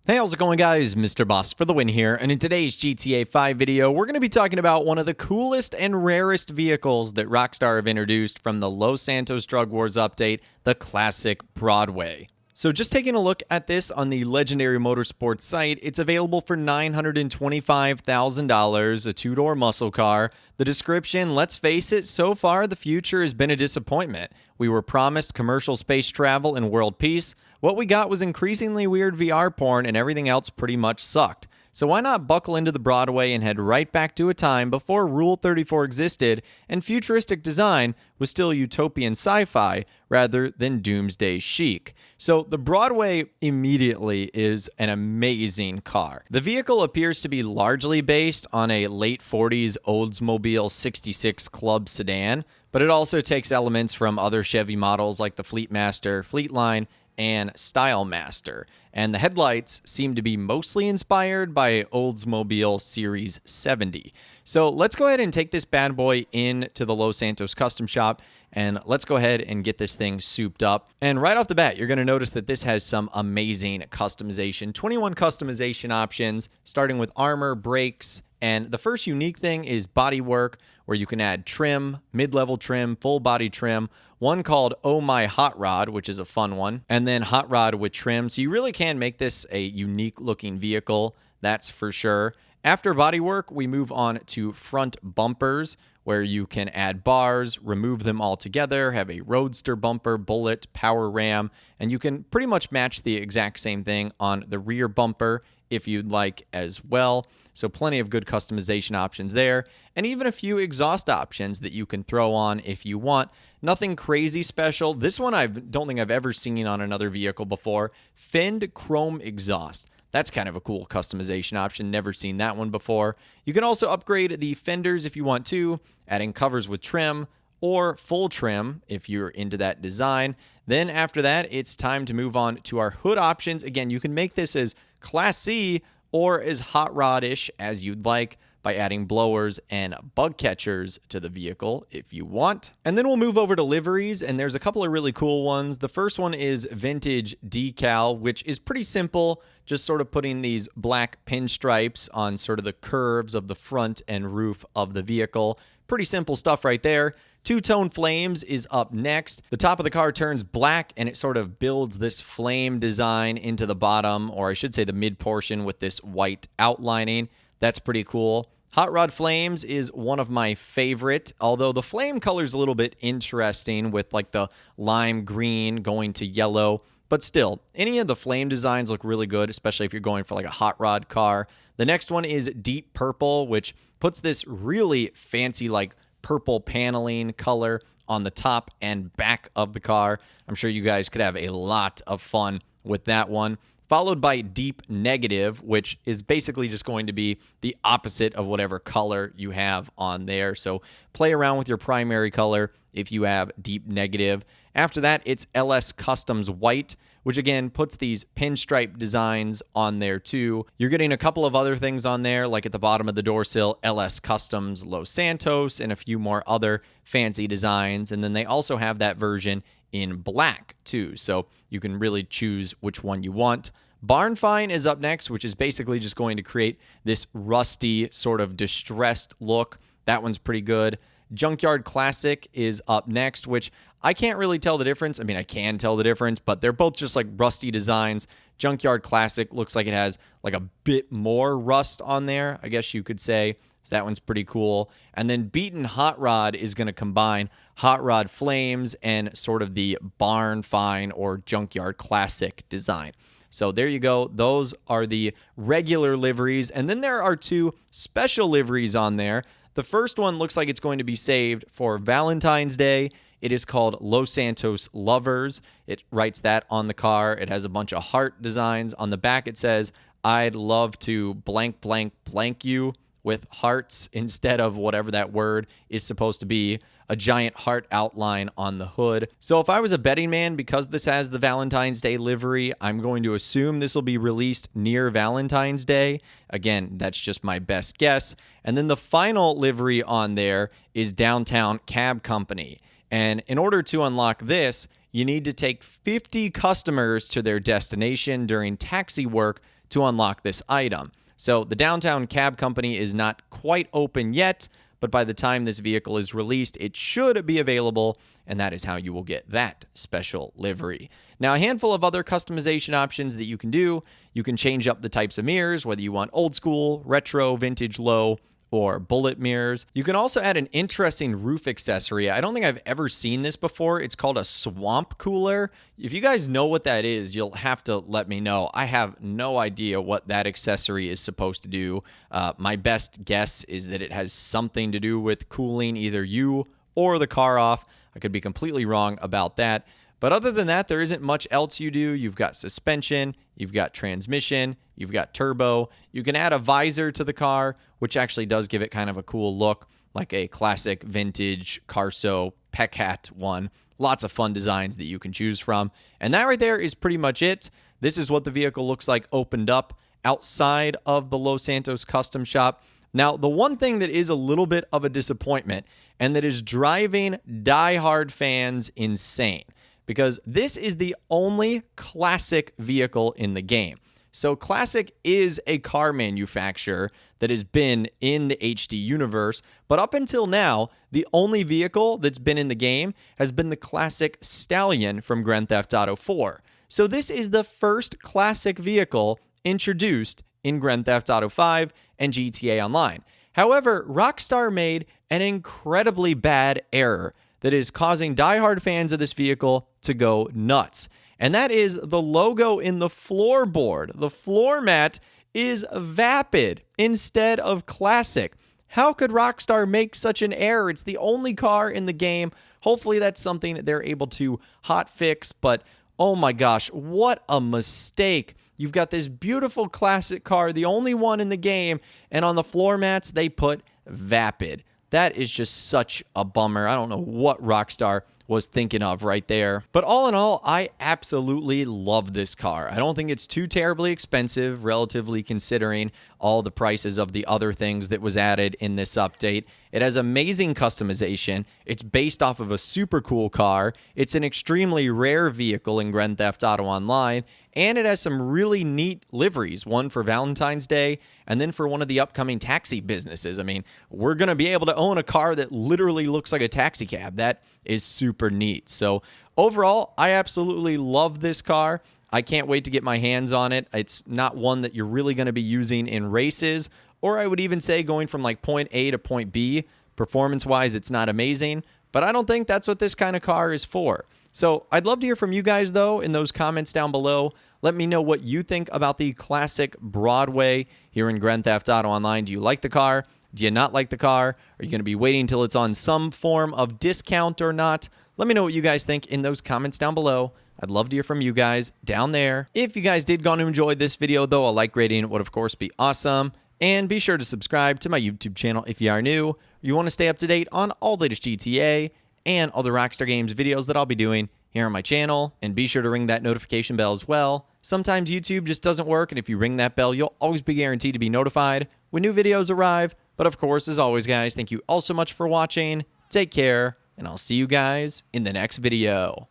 Hey, how's it going, guys? Mr. Boss for the win here, and in today's GTA 5 video, we're going to be talking about one of the coolest and rarest vehicles that Rockstar have introduced from the Los Santos Drug Wars update, the Classique Broadway. So just taking a look at this on the Legendary Motorsports site, it's available for $925,000, a two-door muscle car. The description, let's face it, so far the future has been a disappointment. We were promised commercial space travel and world peace. What we got was increasingly weird VR porn, and everything else pretty much sucked. So why not buckle into the Broadway and head right back to a time before Rule 34 existed and futuristic design was still utopian sci-fi rather than doomsday chic. So the Broadway immediately is an amazing car. The vehicle appears to be largely based on a late 40s Oldsmobile 66 Club sedan, but it also takes elements from other Chevy models like the Fleetmaster, Fleetline, and Stylemaster, and the headlights seem to be mostly inspired by Oldsmobile Series 70. So let's go ahead and take this bad boy into the Los Santos custom shop, and let's go ahead and get this thing souped up. And right off the bat, you're going to notice that this has some amazing customization. 21 customization options, starting with armor, brakes, and the first unique thing is bodywork, where you can add trim, mid-level trim, full body trim, one called Oh My Hot Rod, which is a fun one, and then Hot Rod with trim. So you really can make this a unique looking vehicle, that's for sure. After bodywork, we move on to front bumpers, where you can add bars, remove them all together, have a roadster bumper, bullet, power ram, and you can pretty much match the exact same thing on the rear bumper if you'd like as well. So plenty of good customization options there, and even a few exhaust options that you can throw on if you want. Nothing crazy special. This one I don't think I've ever seen on another vehicle before. Fend chrome exhaust. That's kind of a cool customization option. Never seen that one before. You can also upgrade the fenders if you want to, adding covers with trim or full trim if you're into that design. Then after that, it's time to move on to our hood options. Again, you can make this as Class C or as hot rod-ish as you'd like by adding blowers and bug catchers to the vehicle if you want. And then we'll move over to liveries, and there's a couple of really cool ones. The first one is vintage decal, which is pretty simple, just sort of putting these black pinstripes on sort of the curves of the front and roof of the vehicle. Pretty simple stuff right there. Two-tone flames is up next. The top of the car turns black, and it sort of builds this flame design into the bottom, or I should say the mid portion, with this white outlining. That's pretty cool. Hot Rod Flames is one of my favorite, although the flame color is a little bit interesting with like the lime green going to yellow. But still, any of the flame designs look really good, especially if you're going for like a hot rod car. The next one is Deep Purple, which puts this really fancy like purple paneling color on the top and back of the car. I'm sure you guys could have a lot of fun with that one. Followed by Deep Negative, which is basically just going to be the opposite of whatever color you have on there. So play around with your primary color if you have Deep Negative. After that, it's LS Customs White, which again puts these pinstripe designs on there too. You're getting a couple of other things on there, like at the bottom of the door sill, LS Customs Los Santos, and a few more other fancy designs. And then they also have that version in black too, so you can really choose which one you want. Barn Find is up next, which is basically just going to create this rusty sort of distressed look. That one's pretty good. Junkyard Classic is up next, which I can't really tell the difference. I mean, I can tell the difference, but they're both just like rusty designs. Junkyard Classic looks like it has like a bit more rust on there, I guess you could say. So that one's pretty cool. And then Beaten Hot Rod is going to combine Hot Rod Flames and sort of the Barn Find or Junkyard Classic design. So there you go. Those are the regular liveries. And then there are two special liveries on there. The first one looks like it's going to be saved for Valentine's Day. It is called Los Santos Lovers. It writes that on the car. It has a bunch of heart designs. On the back it says, I'd love to blank, blank, blank you, with hearts instead of whatever that word is supposed to be. A giant heart outline on the hood. So if I was a betting man, because this has the Valentine's Day livery, I'm going to assume this will be released near Valentine's Day. Again, that's just my best guess. And then the final livery on there is Downtown Cab Company. And in order to unlock this, you need to take 50 customers to their destination during taxi work to unlock this item. So the downtown cab company is not quite open yet, but by the time this vehicle is released, it should be available, and that is how you will get that special livery. Now, a handful of other customization options that you can do. You can change up the types of mirrors, whether you want old school, retro, vintage, low, or bullet mirrors. You can also add an interesting roof accessory. I don't think I've ever seen this before. It's called a swamp cooler. If you guys know what that is, you'll have to let me know. I have no idea what that accessory is supposed to do. My best guess is that it has something to do with cooling either you or the car off. I could be completely wrong about that. But other than that, there isn't much else you do. You've got suspension, you've got transmission, you've got turbo. You can add a visor to the car, which actually does give it kind of a cool look, like a classic vintage Carso Pecat one. Lots of fun designs that you can choose from. And that right there is pretty much it. This is what the vehicle looks like opened up outside of the Los Santos Custom Shop. Now, the one thing that is a little bit of a disappointment, and that is driving diehard fans insane, because this is the only classic vehicle in the game. So Classic is a car manufacturer that has been in the HD universe, but up until now, the only vehicle that's been in the game has been the Classic Stallion from Grand Theft Auto 4. So this is the first classic vehicle introduced in Grand Theft Auto 5 and GTA Online. However, Rockstar made an incredibly bad error that is causing diehard fans of this vehicle to go nuts. And that is the logo in the floorboard. The floor mat is Vapid instead of Classic. How could Rockstar make such an error? It's the only car in the game. Hopefully that's something that they're able to hot fix, but oh my gosh, what a mistake. You've got this beautiful classic car, the only one in the game, and on the floor mats they put Vapid. That is just such a bummer. I don't know what Rockstar was thinking of right there. But all in all, I absolutely love this car. I don't think it's too terribly expensive, relatively considering all the prices of the other things that was added in this update. It has amazing customization. It's based off of a super cool car. It's an extremely rare vehicle in Grand Theft Auto Online, and it has some really neat liveries, one for Valentine's Day and then for one of the upcoming taxi businesses. I mean, we're going to be able to own a car that literally looks like a taxi cab. That is super neat. So overall, I absolutely love this car. I can't wait to get my hands on it. It's not one that you're really going to be using in races, or I would even say going from like point A to point B. Performance-wise, it's not amazing, but I don't think that's what this kind of car is for. So I'd love to hear from you guys, though, in those comments down below. Let me know what you think about the Classic Broadway here in Grand Theft Auto Online. Do you like the car? Do you not like the car? Are you going to be waiting until it's on some form of discount or not? Let me know what you guys think in those comments down below. I'd love to hear from you guys down there. If you guys did go on to enjoy this video, though, a like rating would, of course, be awesome. And be sure to subscribe to my YouTube channel if you are new. You want to stay up to date on all the latest GTA and all the Rockstar Games videos that I'll be doing here on my channel. And be sure to ring that notification bell as well. Sometimes YouTube just doesn't work, and if you ring that bell, you'll always be guaranteed to be notified when new videos arrive. But of course, as always, guys, thank you all so much for watching. Take care, and I'll see you guys in the next video.